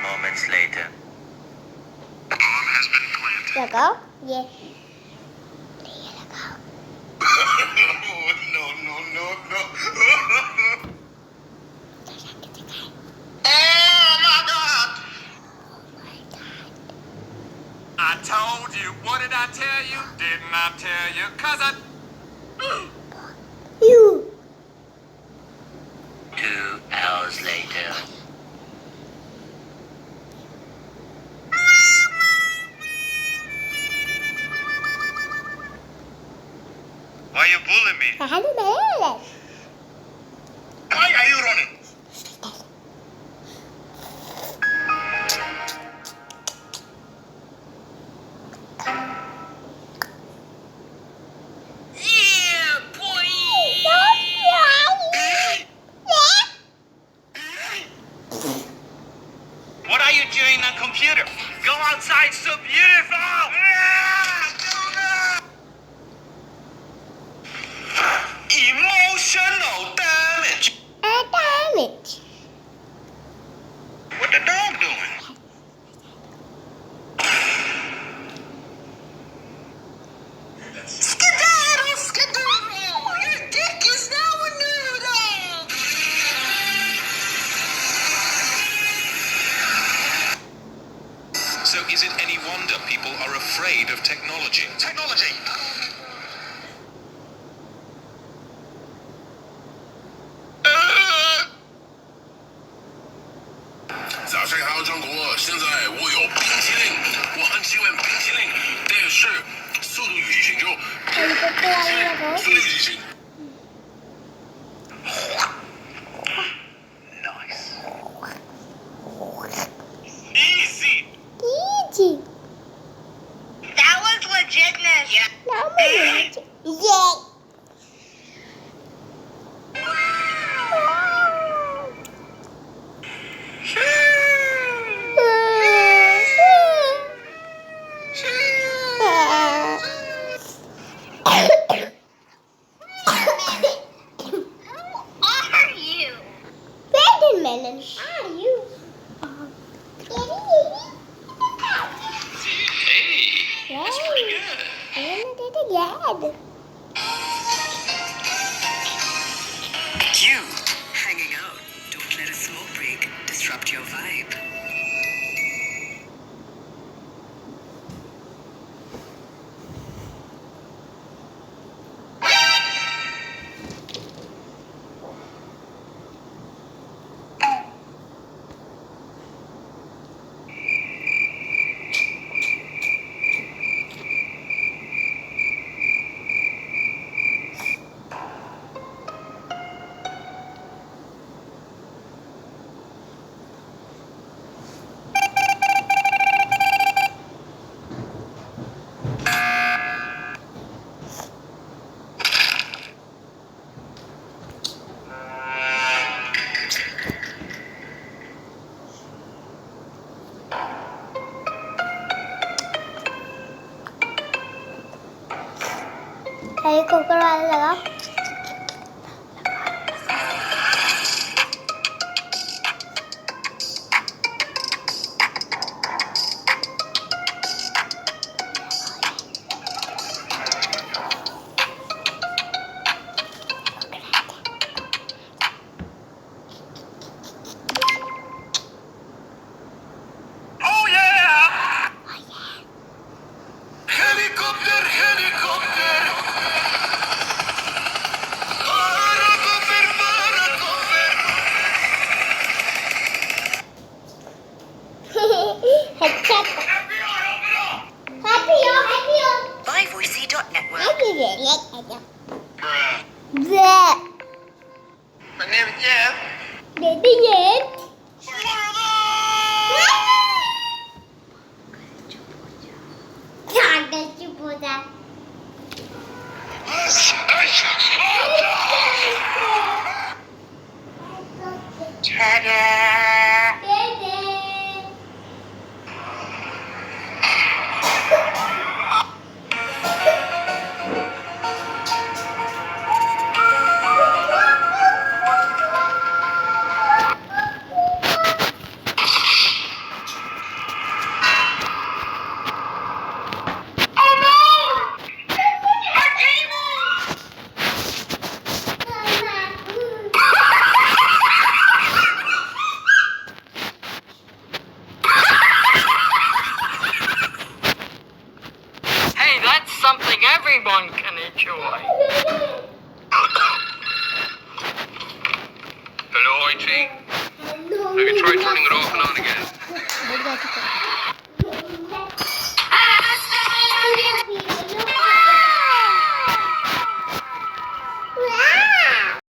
moments later. Let go? Yes. No. Oh my God! I told you. What did I tell you? Didn't I tell you? 'Cause I... You. 2 hours later. Why you bullying me? I had a man. Why are you running? Yeah, boy! What are you doing on computer? Go outside, so beautiful! Emotional damage. Damage. What the dog doing? Skedaddle, skedaddle! Your dick is now a noodle! So is it any wonder people are afraid of technology? Technology! 早上好，中国！现在我有冰淇淋，我很喜欢冰淇淋，但是速度与激情就速度与激情。Nice. Easy! Easy. That was legitness. Yeah. Now we yeah. Melon. Are you? Hey, that's pretty good. I did it again. You, hanging out. Don't let a smoke break disrupt your vibe. Hey, cooker वाला लगा. Oh yeah! Helicopter, helicopter! Paracopter, paracopter! Headset. FBI, open up! Happy on. Byvoicy.network. Happy on. Bruh. Bleh. My name is Jeff. Baby yet. Can't get you for that. Ta-da! Baby. everyone can enjoy. Hello, IT. Hello. Have you tried turning it off and on again? Beda kita.